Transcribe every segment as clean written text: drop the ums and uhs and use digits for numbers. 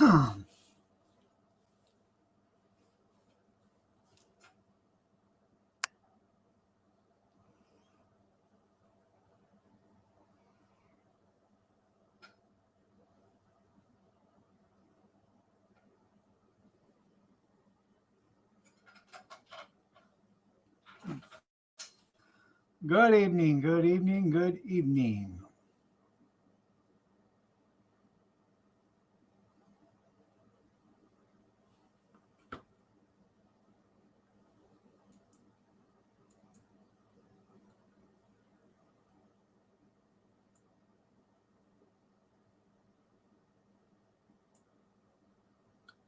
Good evening, good evening, good evening.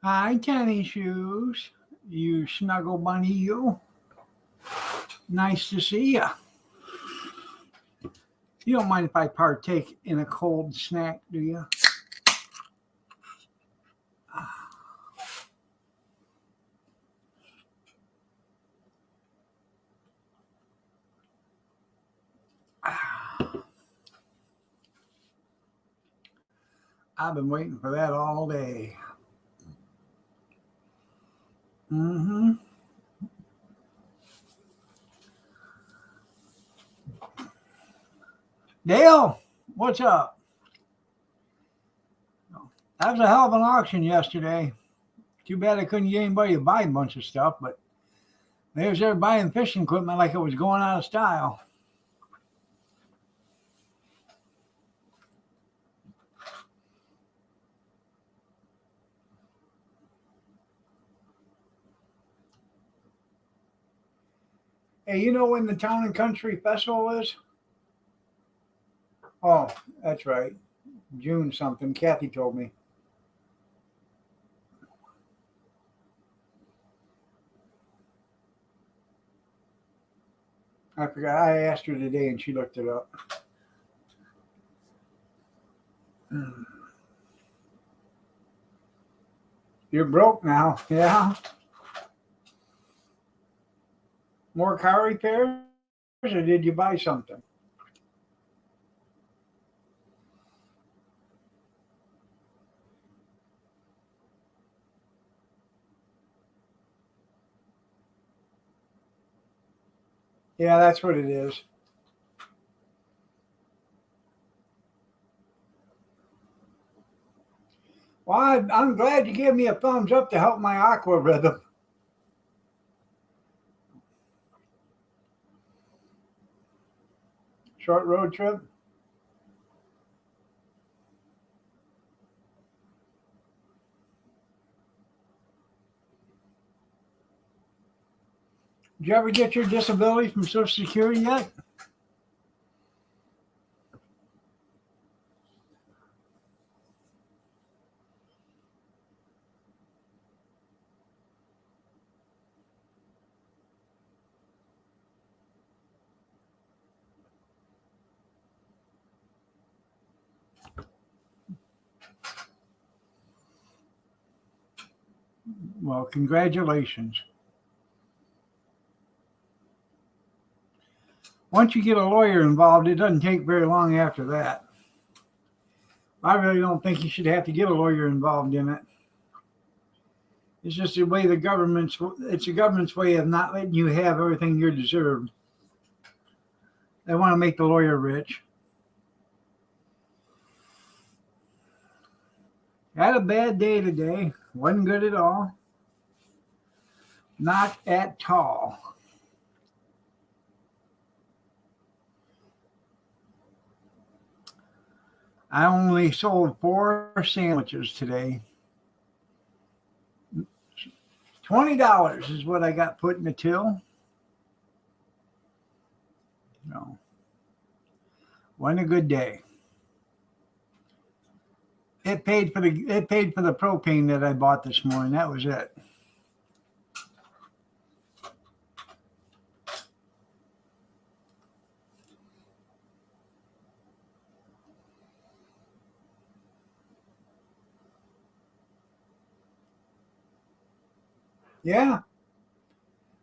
Hi, Tenny Shoes. You snuggle bunny, you. Nice to see you. You don't mind if I partake in a cold snack, do you? I've been waiting for that all day. Mm-hmm. Dale, what's up? That was a hell of an auction yesterday. Too bad I couldn't get anybody to buy a bunch of stuff, but they was there buying fishing equipment like it was going out of style. Hey, you know when the Town and Country Festival is? Oh, that's right. June something. Kathy told me. I forgot. I asked her today and she looked it up. You're broke now. Yeah. More car repairs or did you buy something? Yeah, that's what it is. Well, I'm glad you gave me a thumbs up to help my aqua rhythm. Short road trip. Did you ever get your disability from Social Security yet? Well, congratulations. Once you get a lawyer involved, it doesn't take very long after that. I really don't think you should have to get a lawyer involved in it. It's just the way it's the government's way of not letting you have everything you deserve. They want to make the lawyer rich. Had a bad day today. Wasn't good at all. Not at all. I only sold 4 sandwiches today. $20 is what I got put in the till. No, wasn't a good day. It paid for the propane that I bought this morning. That was it. Yeah,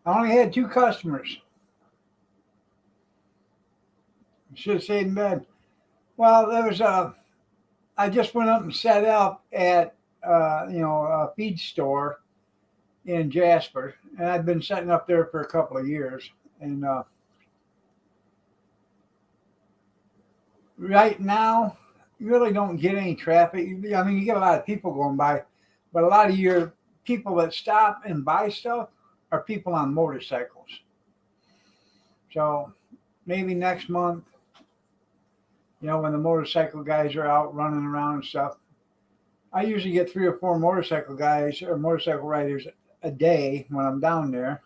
I only had 2 customers. Should have stayed in bed. Well, there was I just went up and set up at a feed store in Jasper, and I've been setting up there for a couple of years. And right now, you really don't get any traffic. I mean, you get a lot of people going by, but a lot of your people that stop and buy stuff are people on motorcycles. So maybe next month, when the motorcycle guys are out running around and stuff, I usually get 3 or 4 motorcycle guys or motorcycle riders a day when I'm down there.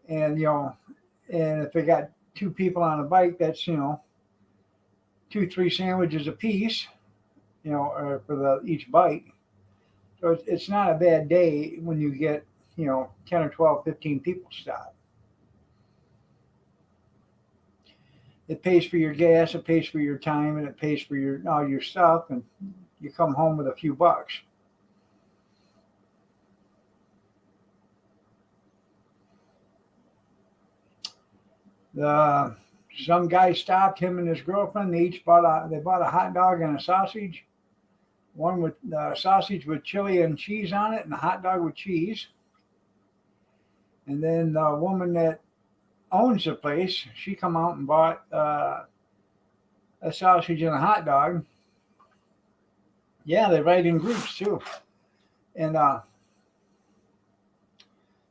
And, and if they got 2 people on a bike, that's, 2-3 sandwiches a piece, or for each bike. So it's not a bad day when you get, 10 or 12, 15 people stop. It pays for your gas, it pays for your time, and it pays for all your stuff, and you come home with a few bucks. Some guy stopped, him and his girlfriend. They bought a hot dog and a sausage. One with sausage with chili and cheese on it, and a hot dog with cheese. And then the woman that owns the place, she come out and bought a sausage and a hot dog. Yeah, they ride in groups too. And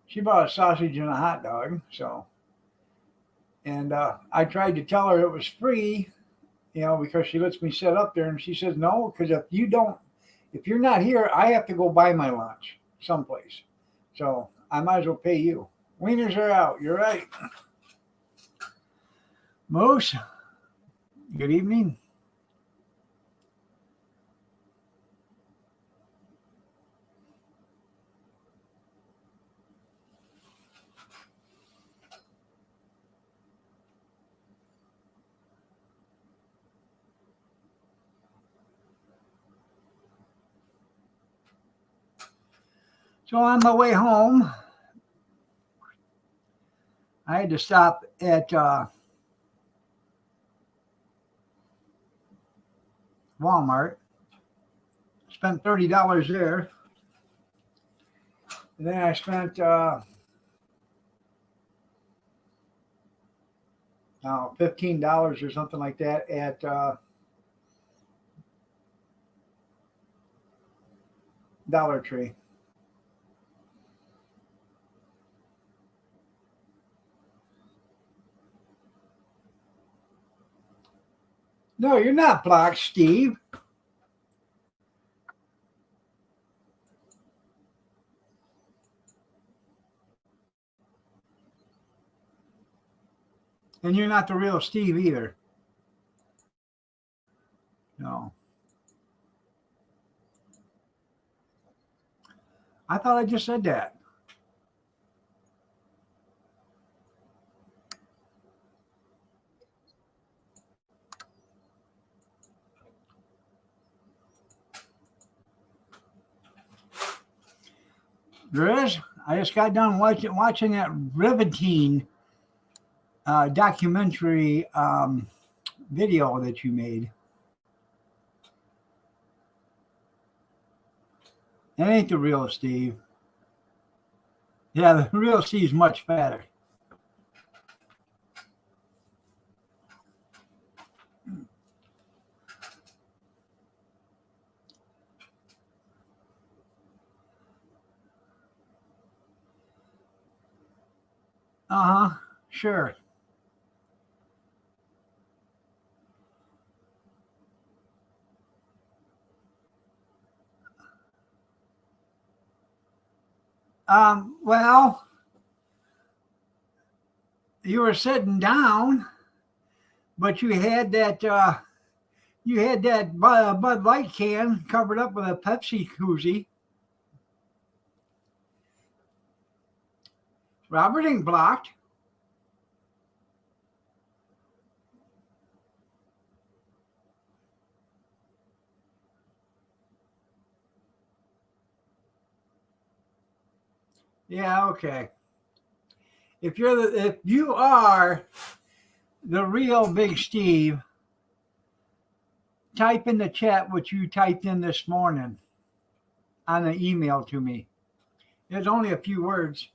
she bought a sausage and a hot dog. And I tried to tell her it was free, because she lets me sit up there, and she says no, because if you're not here, I have to go buy my lunch someplace. So I might as well pay you. Wieners are out. You're right. Moose, good evening. So on my way home, I had to stop at Walmart. Spent $30 there. And then I spent $15 or something like that at Dollar Tree. No, you're not blocked, Steve. And you're not the real Steve either. No. I thought I just said that. Grizz, I just got done watching that riveting documentary video that you made. That ain't the real Steve. Yeah, the real Steve's much fatter. Uh-huh, sure. Well, you were sitting down, but you had that Bud Light can covered up with a Pepsi koozie. Robert ain't blocked. Yeah, okay. If you are the real Big Steve, type in the chat what you typed in this morning. on an email to me. It's only a few words.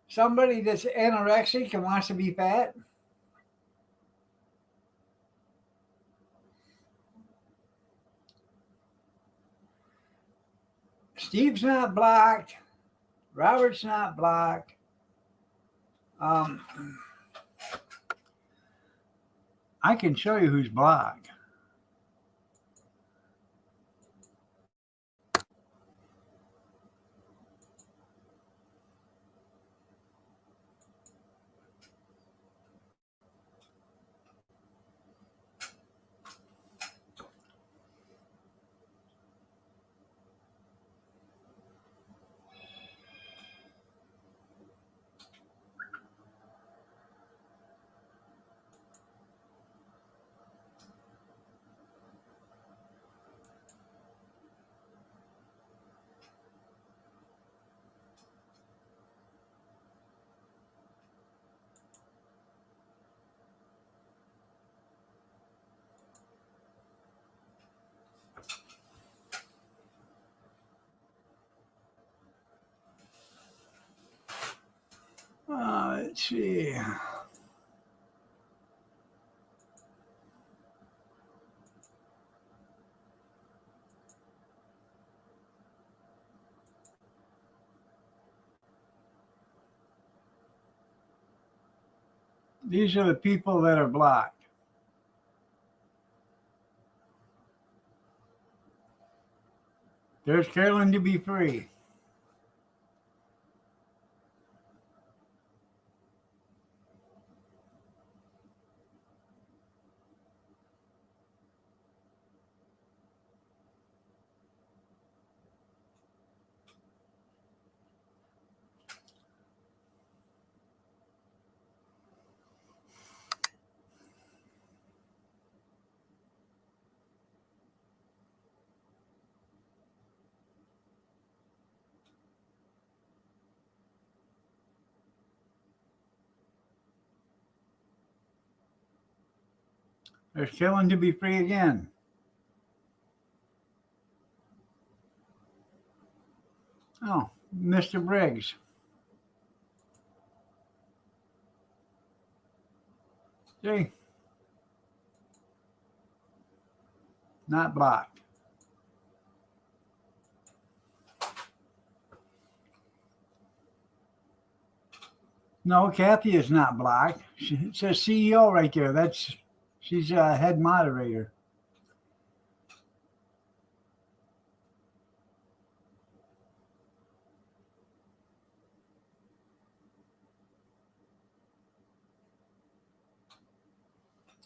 Somebody that's anorexic and wants to be fat. Steve's not blocked. Robert's not blocked. I can show you who's blocked. Let's see. These are the people that are blocked. There's Carolyn to be free. There's Carolyn to be free again. Oh, Mr. Briggs. See? Not blocked. No, Kathy is not blocked. It says CEO right there. She's a head moderator.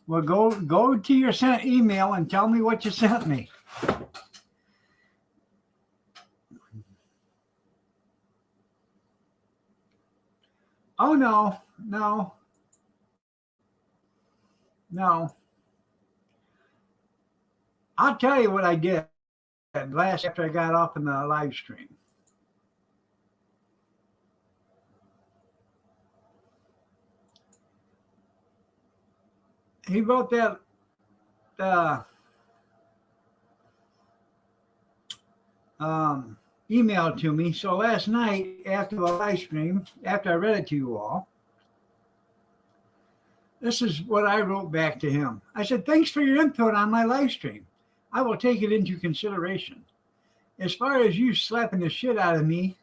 Well, go to your sent email and tell me what you sent me. Oh, no. I'll tell you what I did after I got off in the live stream. He wrote that email to me. So last night after the live stream, after I read it to you all, this is what I wrote back to him. I said, thanks for your input on my live stream. I will take it into consideration. As far as you slapping the shit out of me,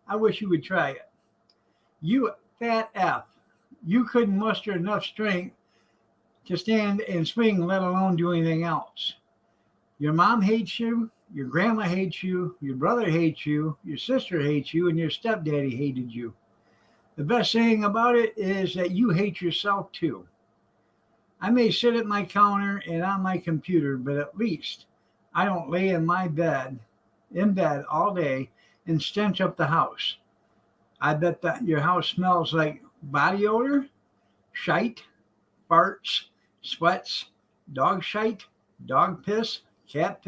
I wish you would try it. You fat F. You couldn't muster enough strength to stand and swing, let alone do anything else. Your mom hates you. Your grandma hates you. Your brother hates you. Your sister hates you. And your stepdaddy hated you. The best saying about it is that you hate yourself too. I may sit at my counter and on my computer, but at least I don't lay in bed all day and stench up the house. I bet that your house smells like body odor, shite, farts, sweats, dog shite, dog piss, cat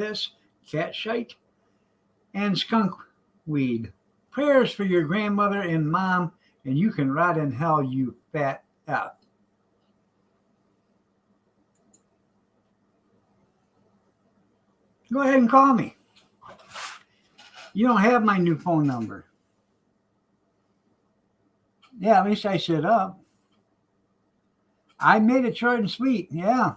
shite, and skunk weed. Prayers for your grandmother and mom And you can rot in hell, you fat F. Go ahead and call me. You don't have my new phone number. Yeah, at least I shut up. I made it short and sweet. Yeah.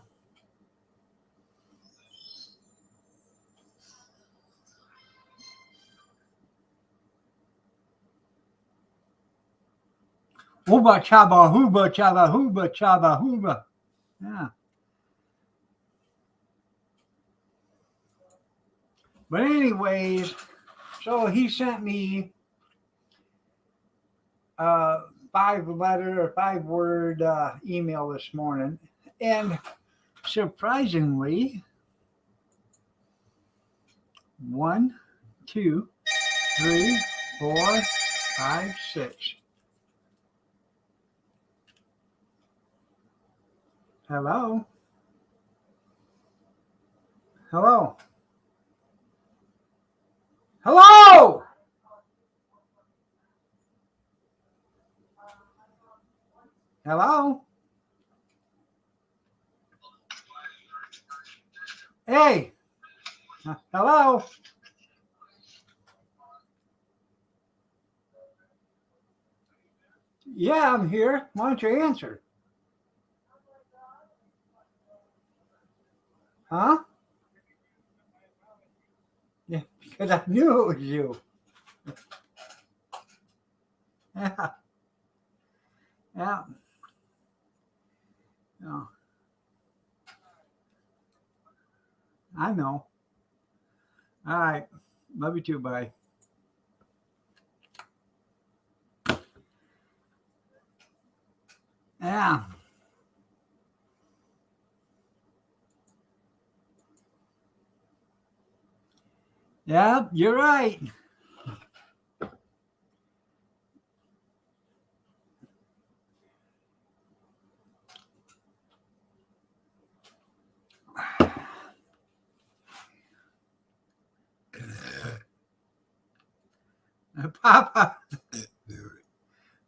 Hooba chaba, hooba chaba, hooba chaba, hooba. Yeah. But anyways, so he sent me a 5-letter or 5-word email this morning. And surprisingly, 1, 2, 3, 4, 5, 6. Hello? Hello? Hello? Hello? Hey. Hello? Yeah, I'm here. Why don't you answer? Huh? Yeah, because I knew it was you. Yeah. Yeah. No. I know. All right. Love you too. Bye. Yeah. Yeah, you're right. Papa.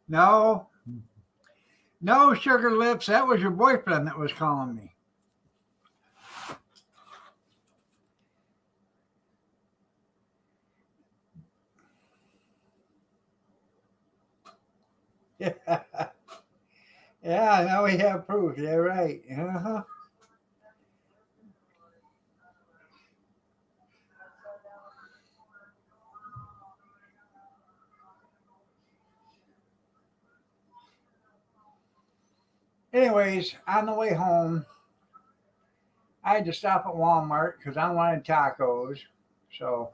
No. No, sugar lips. That was your boyfriend that was calling me. Yeah. Yeah, now we have proof. Yeah, right. Uh-huh. Anyways, on the way home, I had to stop at Walmart because I wanted tacos. So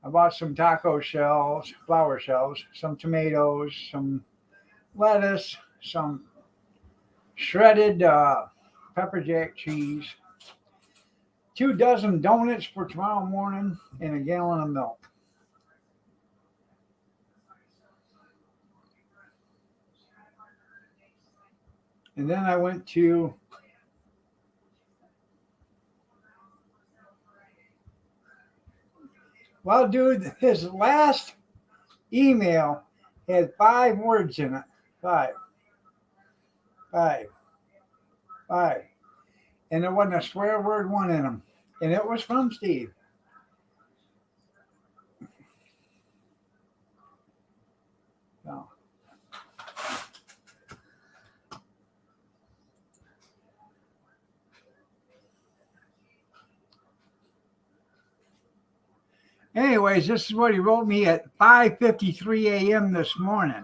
I bought some taco shells, flour shells, some tomatoes, some lettuce, some shredded pepper jack cheese, 2 dozen donuts for tomorrow morning, and a gallon of milk. And then I went to, well, dude, his last email had 5 words in it. 5, 5, 5. And there wasn't a swear word one in them. And it was from Steve. So, anyways, this is what he wrote me at 5:53 a.m. this morning.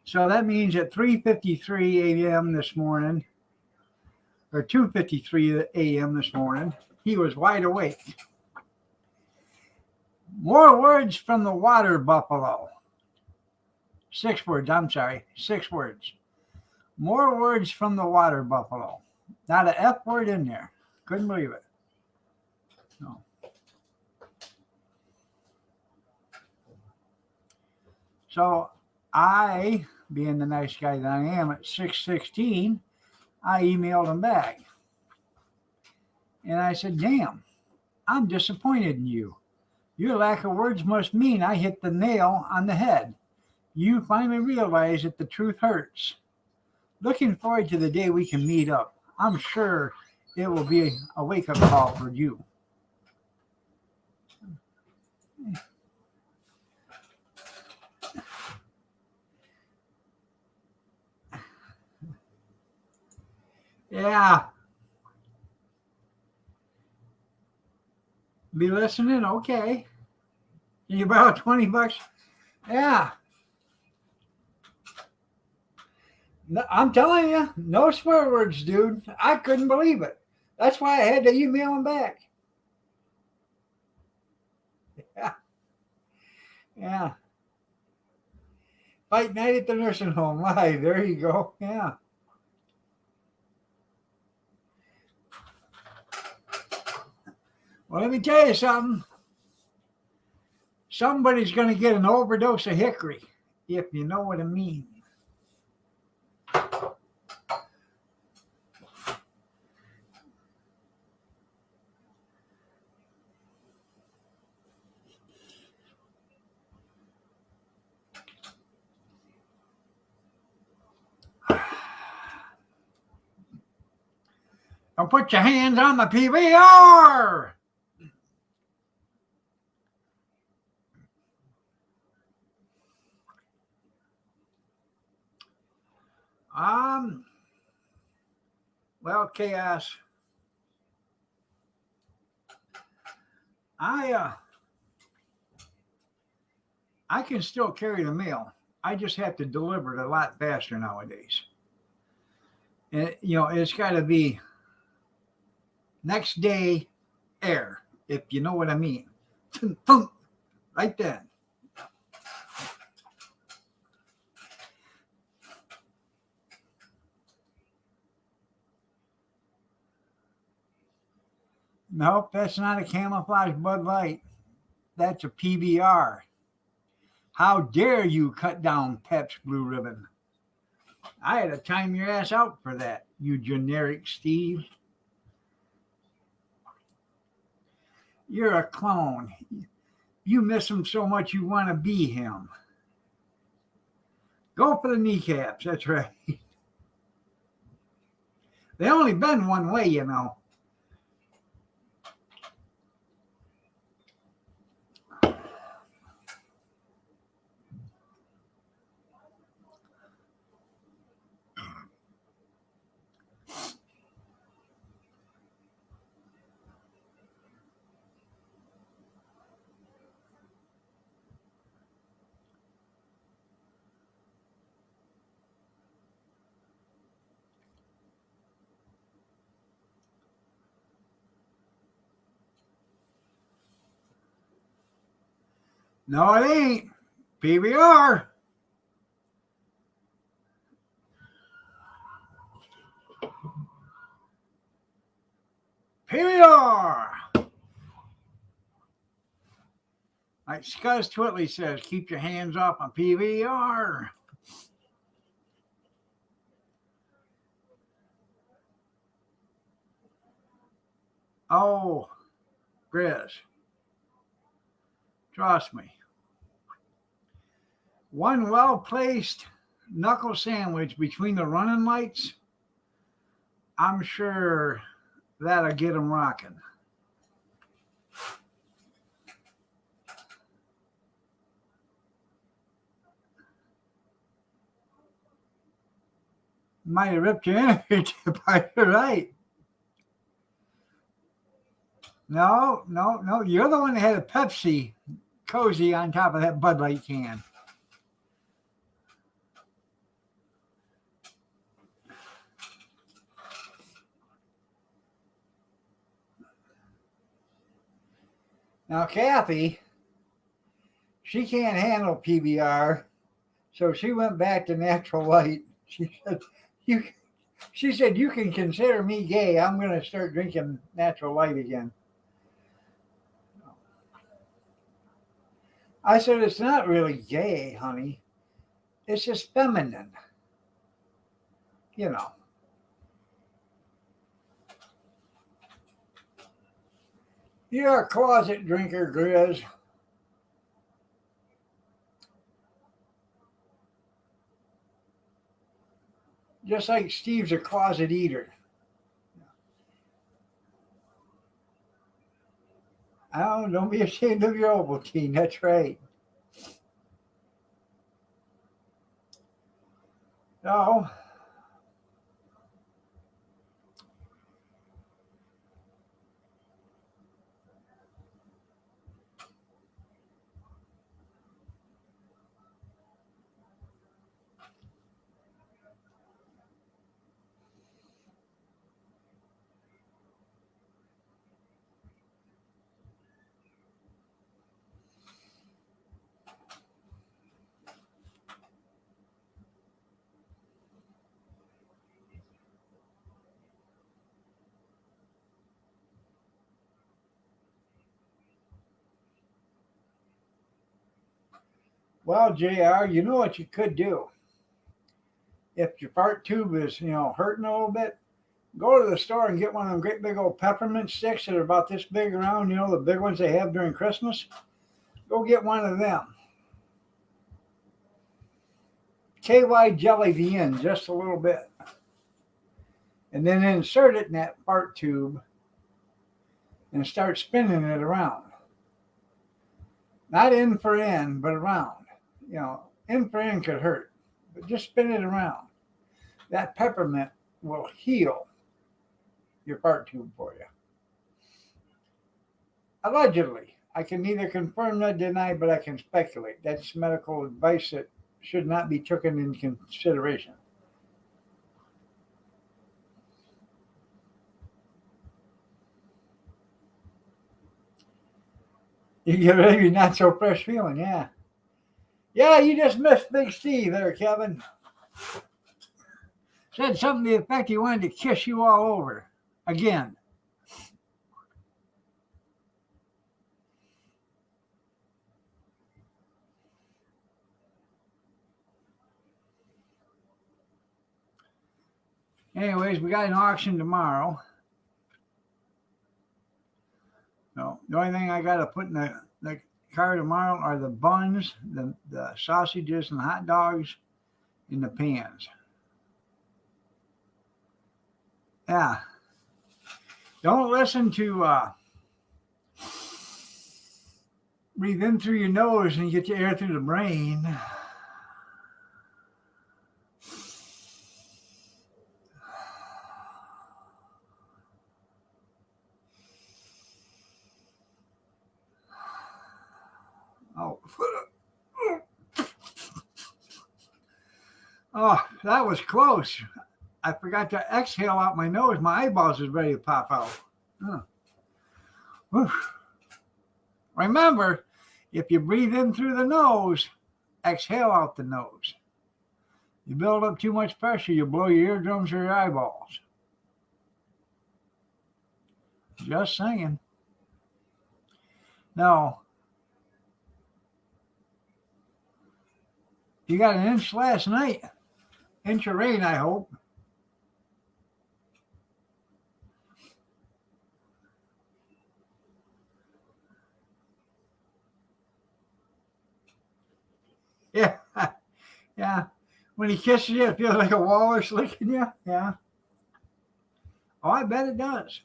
So that means at 3:53 a.m. this morning, or 2:53 a.m. this morning, he was wide awake. More words from the water buffalo. 6 words, I'm sorry, 6 words. More words from the water buffalo. Not an F word in there. Couldn't believe it. No. So I, being the nice guy that I am, at 6:16, I emailed him back. And I said, damn, I'm disappointed in you. Your lack of words must mean I hit the nail on the head. you finally realize that the truth hurts. Looking forward to the day we can meet up. I'm sure it will be a wake-up call for you. Yeah. Be listening? Okay. Can you borrow $20? Yeah. No, I'm telling you, no swear words, dude. I couldn't believe it. That's why I had to email him back. Yeah. Yeah. Fight night at the nursing home live. There you go. Yeah. Well, let me tell you something. Somebody's going to get an overdose of hickory, if you know what I mean. Don't put your hands on the PBR. Well, Chaos. I can still carry the mail. I just have to deliver it a lot faster nowadays. And it's got to be next day air, if you know what I mean. Right then. Nope, that's not a camouflage Bud Light. That's a PBR. How dare you cut down Pep's Blue Ribbon? I had to time your ass out for that, you generic Steve. You're a clone. You miss him so much you want to be him. Go for the kneecaps, that's right. They only bend one way, you know. No, it ain't. PBR. PBR. Like Scuzz Twitley says, keep your hands off a PBR. Oh, Grizz. Trust me. One well-placed knuckle sandwich between the running lights, I'm sure that'll get them rocking. Might have ripped your energy apart, right? No. You're the one that had a Pepsi cozy on top of that Bud Light can. Now, Kathy, she can't handle PBR, so she went back to natural light. She said, you can consider me gay. I'm going to start drinking natural light again. I said, it's not really gay, honey. It's just feminine. You know. You're a closet drinker, Grizz. Just like Steve's a closet eater. Oh, don't be ashamed of your Ovaltine. That's right. Oh, well, JR, you know what you could do? If your fart tube is, hurting a little bit, go to the store and get one of them great big old peppermint sticks that are about this big around, the big ones they have during Christmas. Go get one of them. KY jelly the end just a little bit. And then insert it in that fart tube and start spinning it around. Not in for in, but around. In for in could hurt, but just spin it around. That peppermint will heal your fart tube for you. Allegedly. I can neither confirm nor deny, but I can speculate. That's medical advice that should not be taken into consideration. You get maybe not so fresh feeling, yeah. Yeah, you just missed Big Steve there, Kevin. Said something to the effect he wanted to kiss you all over. Again. Anyways, we got an auction tomorrow. So the only thing I got to put in the car tomorrow are the buns, the sausages and the hot dogs in the pans. Yeah. Don't listen to breathe in through your nose and get your air through the brain. Oh. Oh, that was close. I forgot to exhale out my nose. My eyeballs is ready to pop out. Oh. Remember, if you breathe in through the nose, exhale out the nose. You build up too much pressure, you blow your eardrums or your eyeballs. Just saying. Now, you got an inch last night. Inch of rain, I hope. Yeah. Yeah. When he kisses you, it feels like a walrus licking you. Yeah. Oh, I bet it does.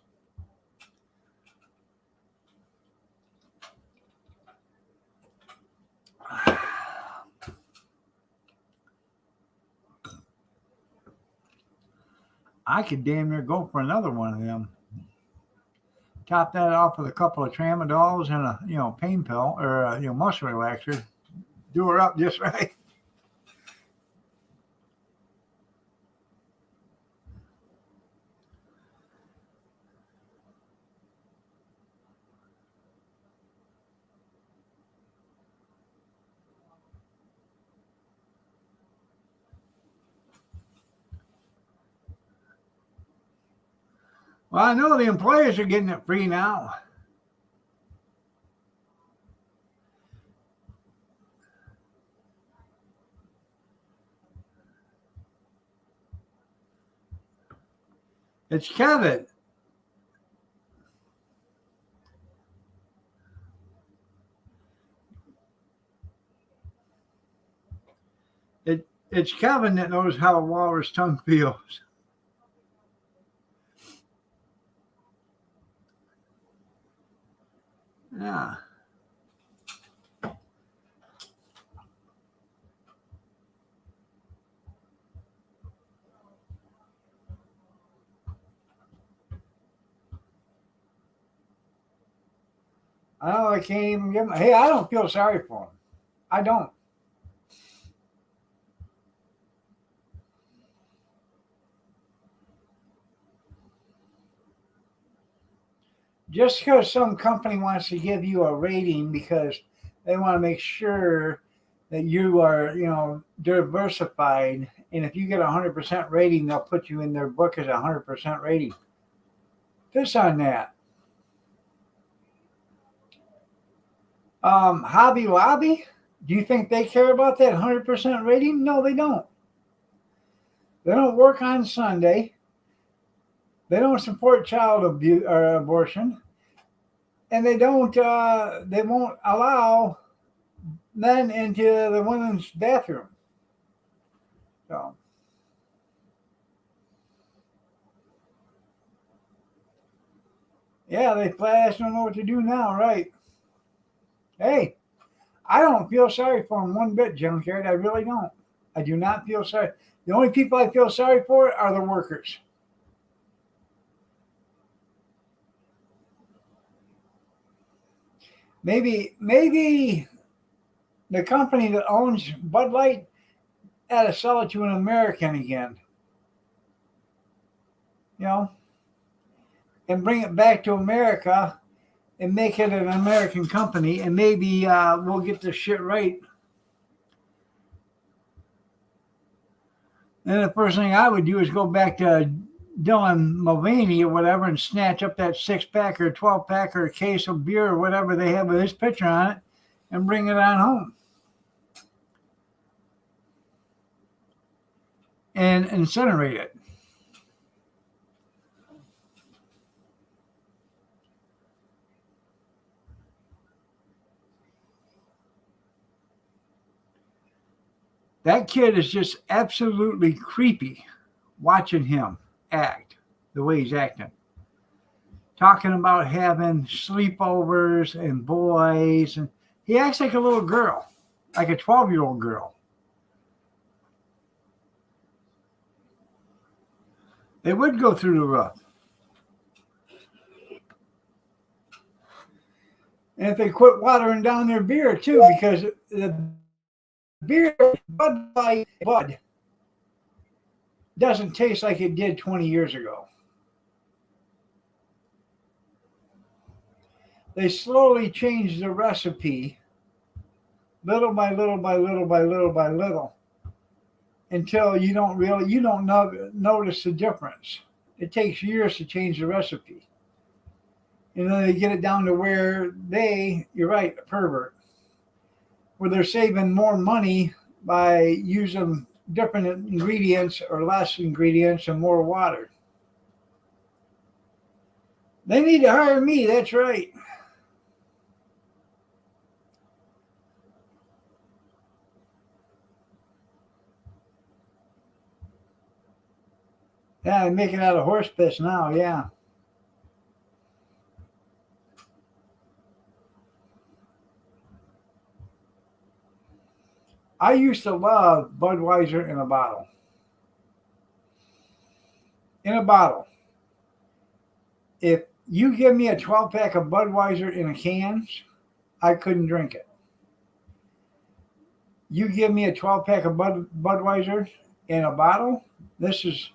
I could damn near go for another one of them. Top that off with a couple of tramadols and a pain pill or a muscle relaxer. Do her up just right. Well, I know the employers are getting it free now. It's Kevin. It's Kevin that knows how a walrus tongue feels. Yeah. I know I can't even give him. Hey, I don't feel sorry for him. I don't. Just because some company wants to give you a rating because they want to make sure that you are, diversified. And if you get a 100% rating, they'll put you in their book as a 100% rating. Fish on that. Hobby Lobby, do you think they care about that 100% rating? No, they don't. They don't work on Sunday. They don't support child abuse or abortion, and they don't. They won't allow men into the women's bathroom. So, yeah, they flash don't know what to do now, right? Hey, I don't feel sorry for them one bit, Junkyard. I really don't. I do not feel sorry. The only people I feel sorry for are the workers. Maybe the company that owns Bud Light had to sell it to an American again, you know, and bring it back to America and make it an American company, and maybe we'll get this shit right. And the first thing I would do is go back to Dylan Mulvaney or whatever and snatch up that 6-pack or 12-pack or a case of beer or whatever they have with his picture on it and bring it on home and incinerate it. That kid is just absolutely creepy watching him act the way he's acting. Talking about having sleepovers and boys, and he acts like a little girl, like a 12-year-old girl. They would go through the roof. And if they quit watering down their beer too, because the beer Bud doesn't taste like it did 20 years ago. They slowly changed the recipe little by little by little by little by little until you don't notice the difference. It takes years to change the recipe. And then they get it down to where you're right, a pervert, where they're saving more money by using different ingredients or less ingredients and more water. They need to hire me, that's right. Yeah, they make it out of horse piss now, yeah. I used to love Budweiser in a bottle. In a bottle. If you give me a 12-pack of Budweiser in a can, I couldn't drink it. You give me a 12-pack of Budweiser in a bottle, this is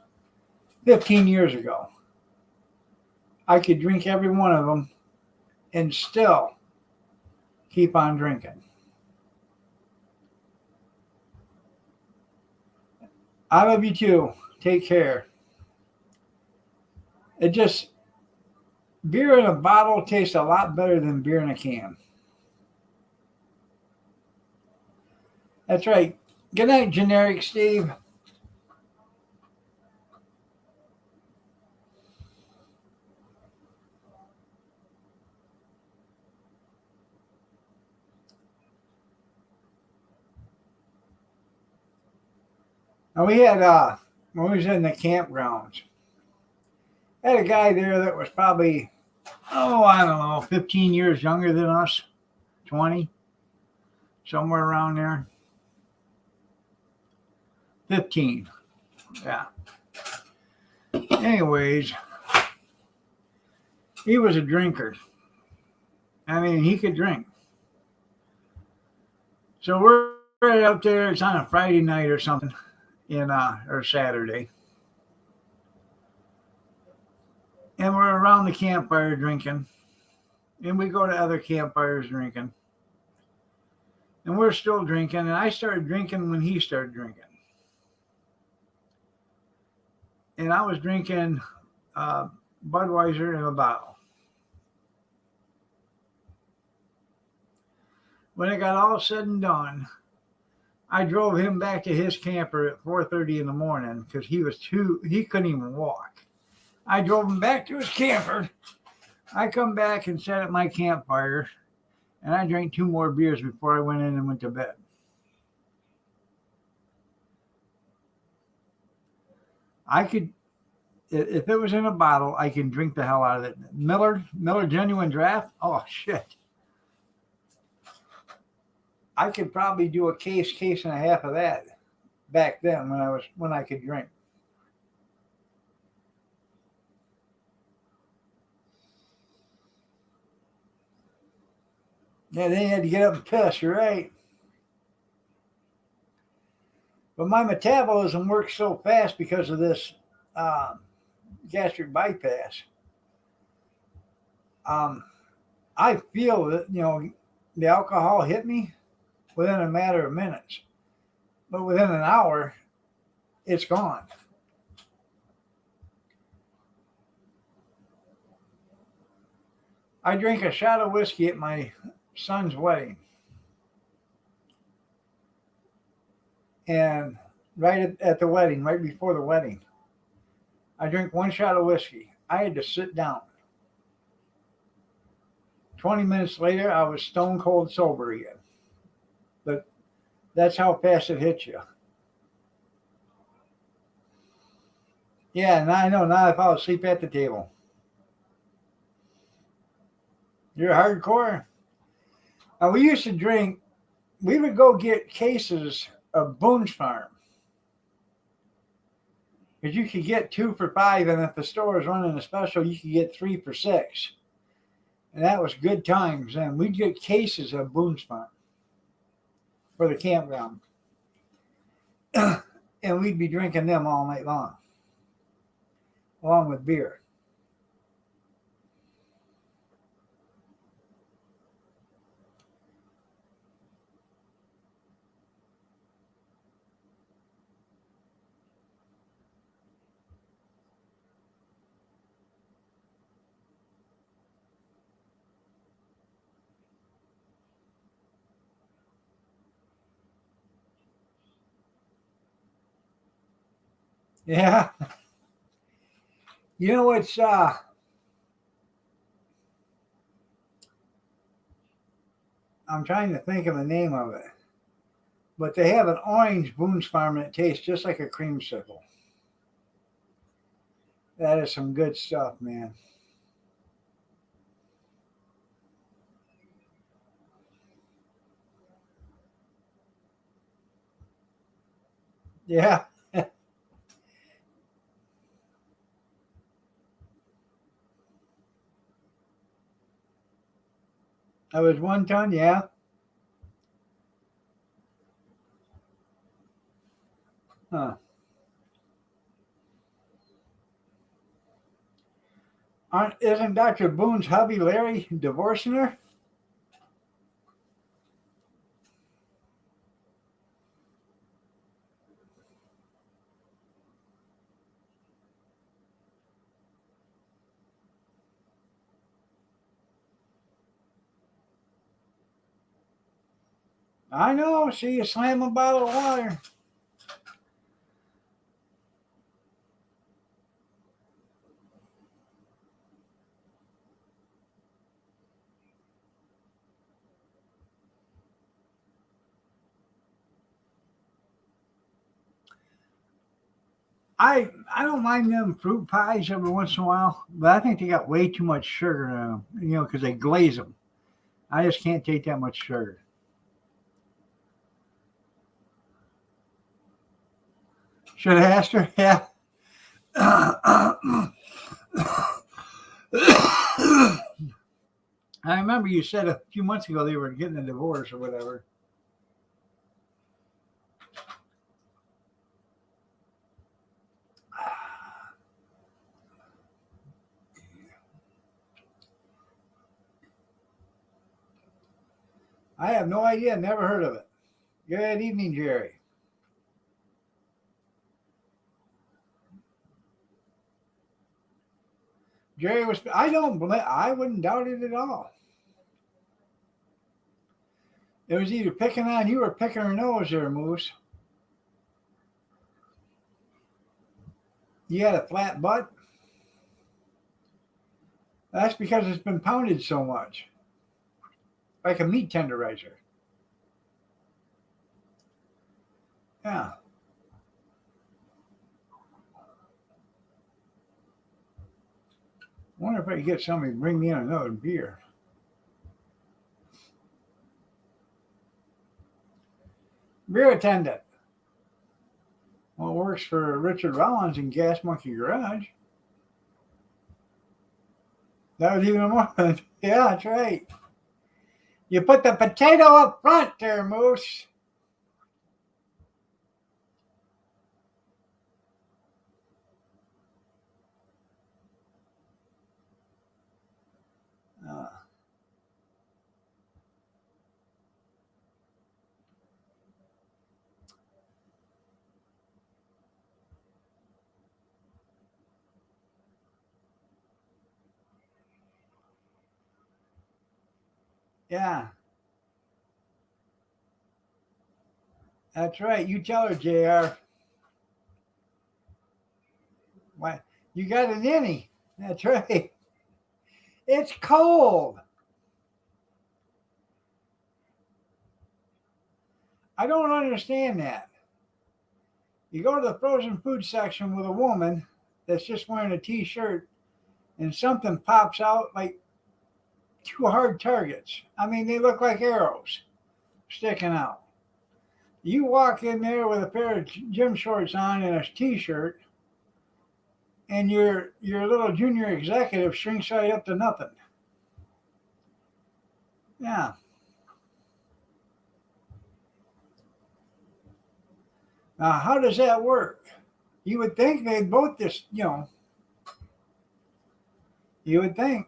15 years ago. I could drink every one of them and still keep on drinking. I love you too. Take care. It just, beer in a bottle tastes a lot better than beer in a can. That's right. Good night, Generic Steve. Now we had when we was in the campgrounds, I had a guy there that was probably, oh, I don't know, 15 years younger than us, 20, somewhere around there. 15. Yeah. Anyways, he was a drinker. I mean, he could drink. So we're right up there. It's on a Friday night or something, or Saturday, and we're around the campfire drinking, and we go to other campfires drinking, and we're still drinking. And I started drinking when he started drinking, and I was drinking Budweiser in a bottle. When it got all said and done, I drove him back to his camper at 4:30 in the morning because he couldn't even walk. I drove him back to his camper. I come back and sat at my campfire, and I drank 2 more beers before I went in and went to bed. I could, if it was in a bottle, I can drink the hell out of it. Miller Genuine Draft. Oh shit! I could probably do a case and a half of that back then when I could drink. Yeah, then you had to get up and piss. You're right. But my metabolism works so fast because of this gastric bypass. I feel that the alcohol hit me within a matter of minutes, but within an hour, it's gone. I drank a shot of whiskey at my son's wedding, and right at the wedding, right before the wedding, I drank 1 shot of whiskey. I had to sit down. 20 minutes later, I was stone cold sober again. But that's how fast it hits you. Yeah, now I know. Now I fall asleep at the table. You're hardcore. Now we used to drink. We would go get cases of Boone's Farm because you could get 2 for $5, and if the store was running a special, you could get 3 for $6, and that was good times. And we'd get cases of Boone's Farm for the campground, and we'd be drinking them all night long, along with beer. Yeah. It's I'm trying to think of the name of it, but they have an orange Boone's Farm and it tastes just like a creamsicle. That is some good stuff, man. Yeah. That was 1 ton, yeah. Huh. Isn't Dr. Boone's hubby Larry divorcing her? I know. See you slam a bottle of water. I don't mind them fruit pies every once in a while, but I think they got way too much sugar in them, because they glaze them. I just can't take that much sugar. Should have asked her? Yeah. I remember you said a few months ago they were getting a divorce or whatever. I have no idea. Never heard of it. Good evening, Jerry. Jerry was. I wouldn't doubt it at all. It was either picking on you or picking her nose there, Moose. You had a flat butt? That's because it's been pounded so much. Like a meat tenderizer. Yeah. I wonder if I could get somebody to bring me in another beer. Beer attendant. Well, it works for Richard Rollins in Gas Monkey Garage. That was even more fun. Yeah, that's right. You put the potato up front there, Moose. Uh, yeah, that's right. You tell her, JR. Why? You got an innie. That's right. It's cold. I don't understand that. You go to the frozen food section with a woman that's just wearing a t-shirt and something pops out like two hard targets. I mean, they look like arrows sticking out. You walk in there with a pair of gym shorts on and a t-shirt, and your little junior executive shrinks right up to nothing. Yeah. Now, how does that work? You would think they'd both just, you would think.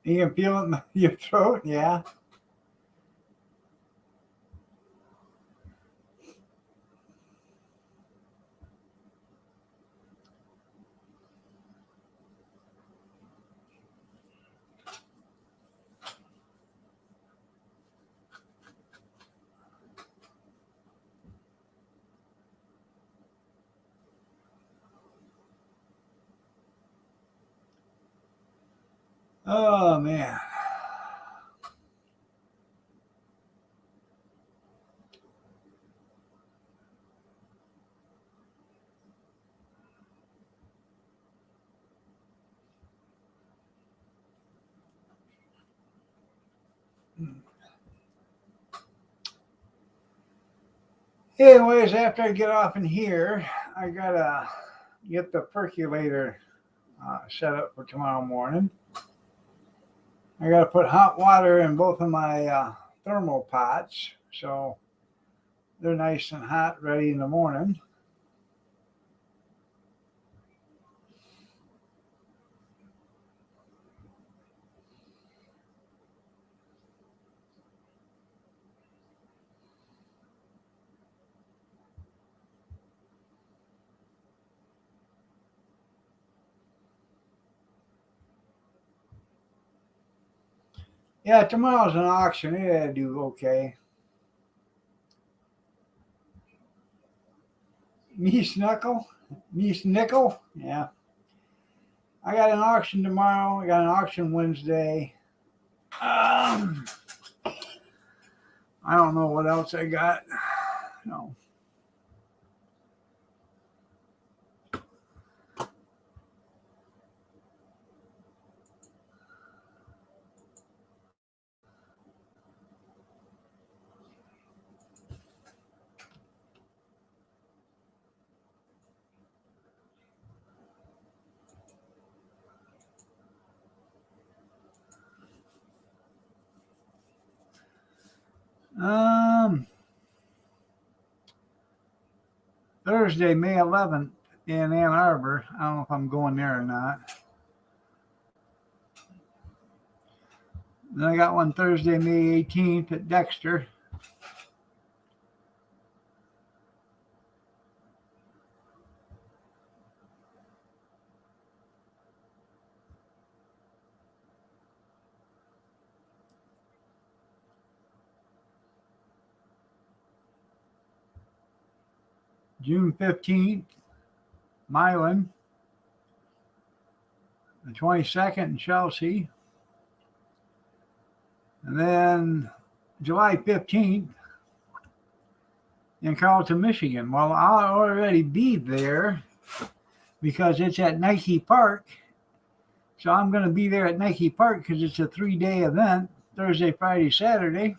You can feel it in your throat, yeah. Oh, man. Anyways, after I get off in here, I gotta get the percolator set up for tomorrow morning. I gotta put hot water in both of my thermal pots so they're nice and hot, ready in the morning. Yeah, tomorrow's an auction. It ought to do okay. Me Nickel. Yeah. I got an auction tomorrow. I got an auction Wednesday. I don't know what else I got. No. Thursday, May 11th in Ann Arbor. I don't know if I'm going there or not. Then I got one Thursday, May 18th at Dexter. June 15th, Milan. The 22nd in Chelsea. And then July 15th in Carlton, Michigan. Well, I'll already be there because it's at Nike Park. So I'm going to be there at Nike Park because it's a 3-day event, Thursday, Friday, Saturday.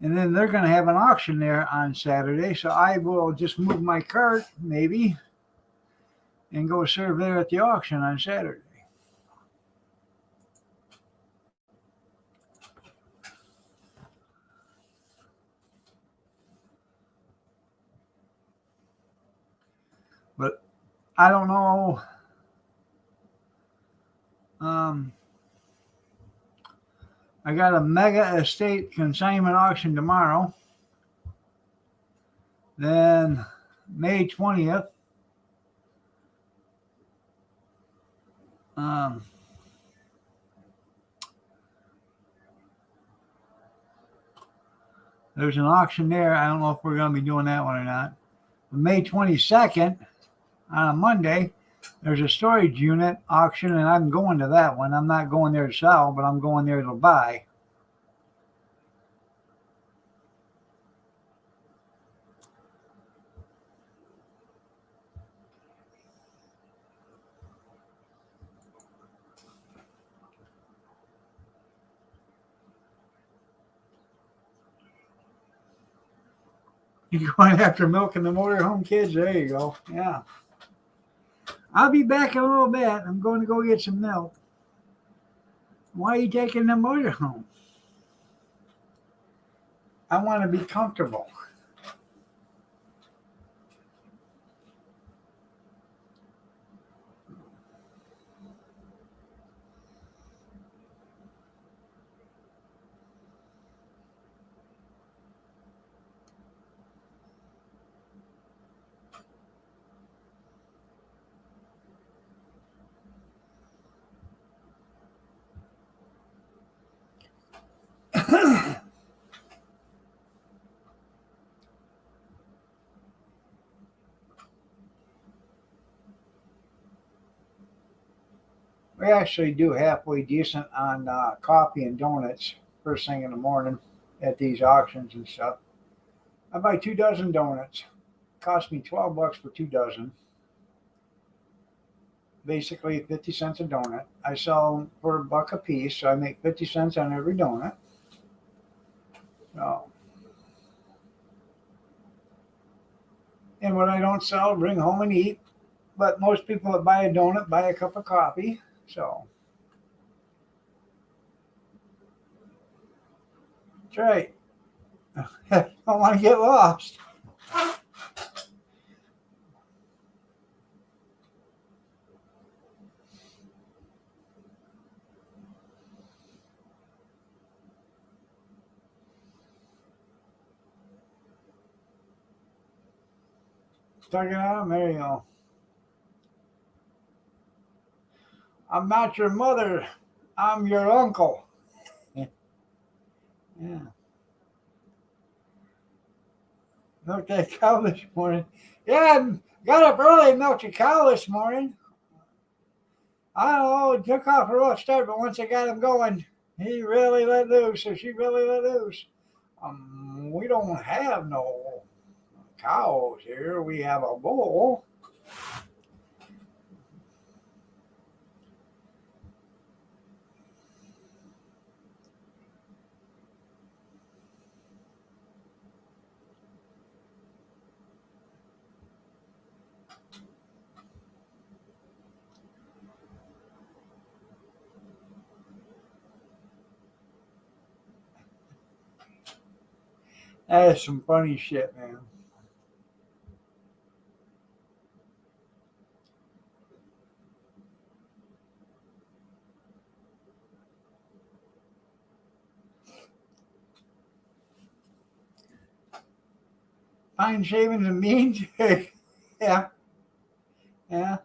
And then they're going to have an auction there on Saturday. So I will just move my cart, maybe, and go serve there at the auction on Saturday. But I don't know. I got a mega estate consignment auction tomorrow. Then May 20th. There's an auction there. I don't know if we're going to be doing that one or not. May 22nd, on a Monday, there's a storage unit auction, and I'm going to that one. I'm not going there to sell, but I'm going there to buy. You're going after milking the motorhome kids? There you go. Yeah. I'll be back in a little bit. I'm going to go get some milk. Why are you taking the motorhome? I want to be comfortable. We actually do halfway decent on coffee and donuts first thing in the morning at these auctions and stuff. I buy 2 dozen donuts. Cost me $12 for 2 dozen. Basically 50 cents a donut. I sell them for $1 a piece, so I make 50 cents on every donut. So, and what I don't sell, bring home and eat. But most people that buy a donut buy a cup of coffee. So that's right. I don't want to get lost. Stuck it out. There you go. I'm not your mother. I'm your uncle. Yeah. Milked that cow this morning. Yeah, got up early and milked a cow this morning. I don't know, it took off a rough start, but once I got him going, He really let loose, or she really let loose. We don't have no cows here. We have a bull. That is some funny shit, man. Fine shavings and mean. Yeah, yeah.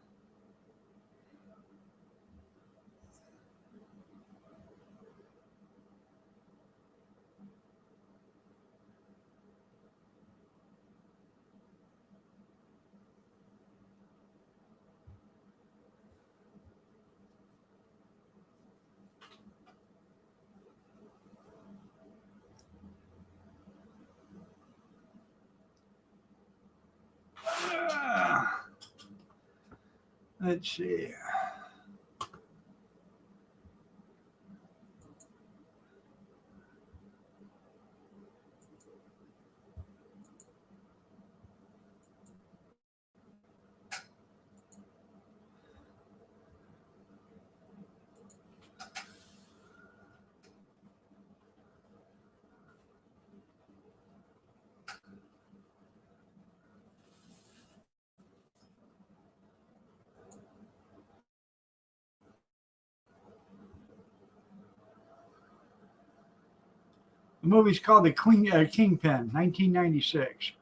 Let's see. The movie's called The Kingpin, 1996.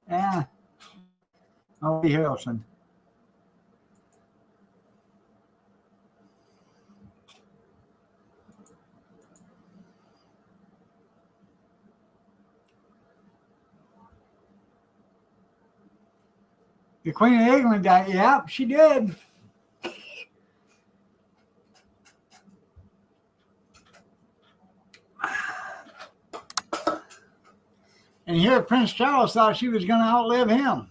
Yeah, Woody Harrelson. The Queen of England died. Yep, she did. And here Prince Charles thought she was going to outlive him.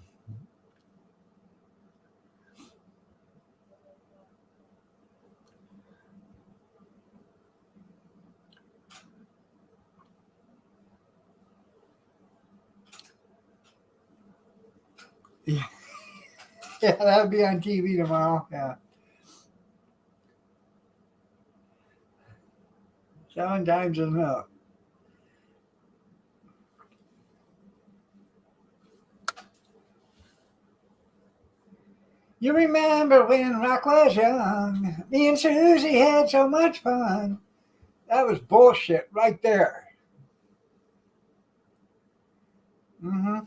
Yeah, that'll be on TV tomorrow. Yeah. 7 times enough. You remember when Rock was young? Me and Susie had so much fun. That was bullshit right there. Hmm.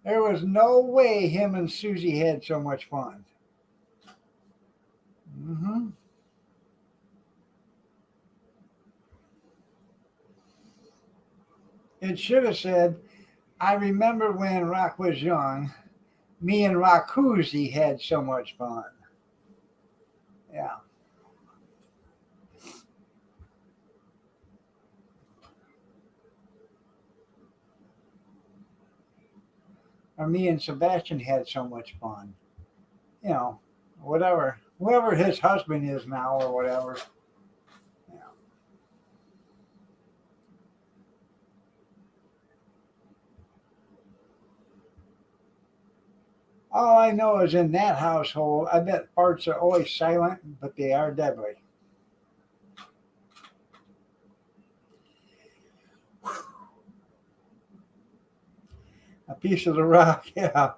There was no way him and Susie had so much fun. Hmm. It should have said, I remember when Rock was young. Me and Rakuzi had so much fun. Yeah. Or me and Sebastian had so much fun. You know, whatever. Whoever his husband is now or whatever. Yeah. All I know is in that household, I bet farts are always silent, but they are deadly. A piece of the rock, yeah.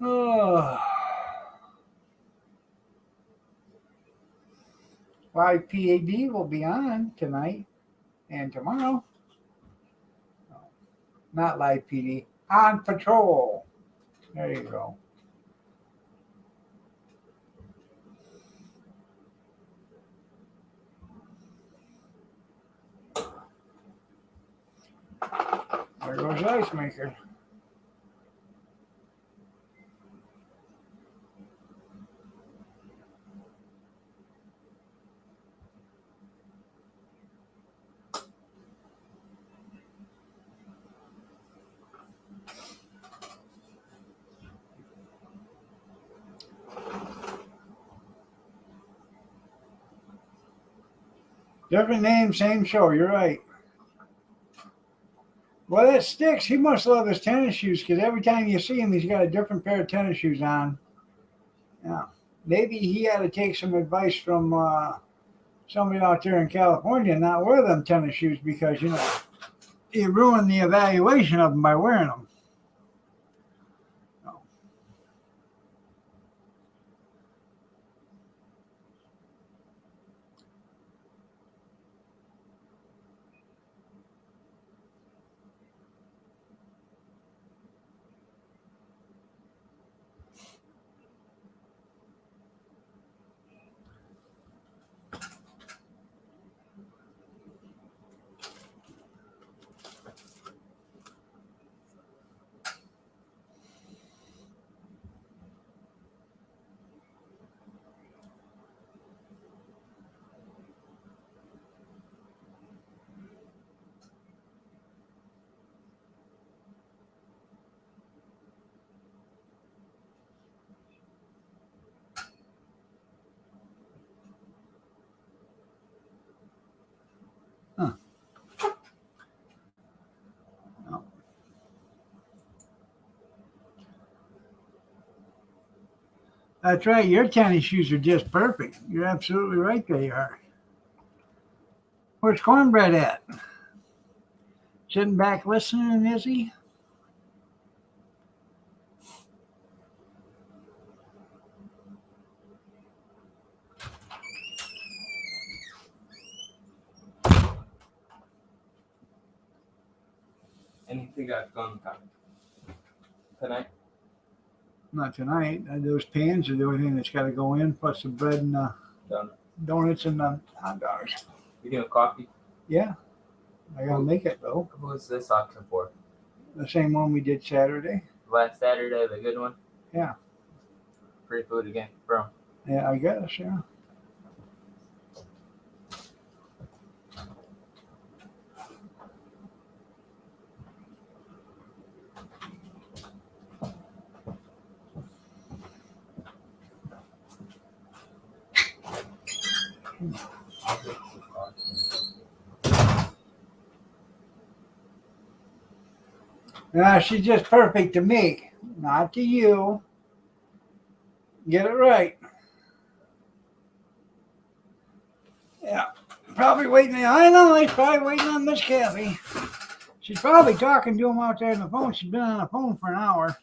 Oh. FrYdAY will be on tonight and tomorrow. Not live PD. On patrol. There you go. There goes the ice maker. Different name, same show. You're right. Well, that Sticks, he must love his tennis shoes because every time you see him, he's got a different pair of tennis shoes on. Yeah. Maybe he had to take some advice from somebody out there in California and not wear them tennis shoes because, you know, you ruin the evaluation of them by wearing them. Huh. No. That's right. Your tennis shoes are just perfect. You're absolutely right. They are. Where's Cornbread at? Sitting back listening, is he? Anything I've gone tonight? Not tonight. Those pans are the only thing that's got to go in, plus the bread and donuts and the hot dogs. You doing coffee? Yeah. I got to make it, though. Who was this auction for? The same one we did Saturday. Last Saturday, the good one? Yeah. Free food again from? Yeah, I guess, yeah. Yeah, she's just perfect to me, not to you. Get it right. Yeah, probably waiting. I know he's probably waiting on Miss Kathy. She's probably talking to him out there on the phone. She's been on the phone for an hour.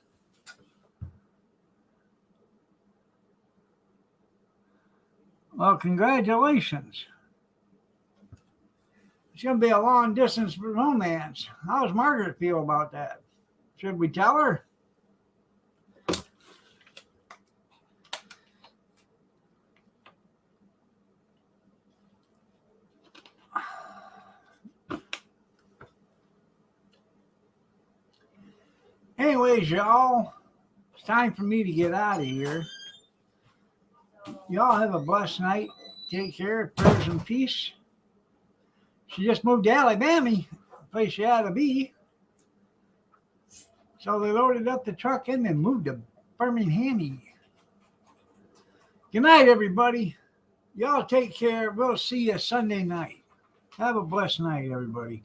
Well, congratulations. It's going to be a long distance romance. How does Margaret feel about that? Should we tell her? Anyways, y'all, it's time for me to get out of here. Y'all have a blessed night. Take care. Prayers and peace. She just moved to Alabama, the place she had to be. So they loaded up the truck and then moved to Birmingham. Good night, everybody. Y'all take care. We'll see you Sunday night. Have a blessed night, everybody.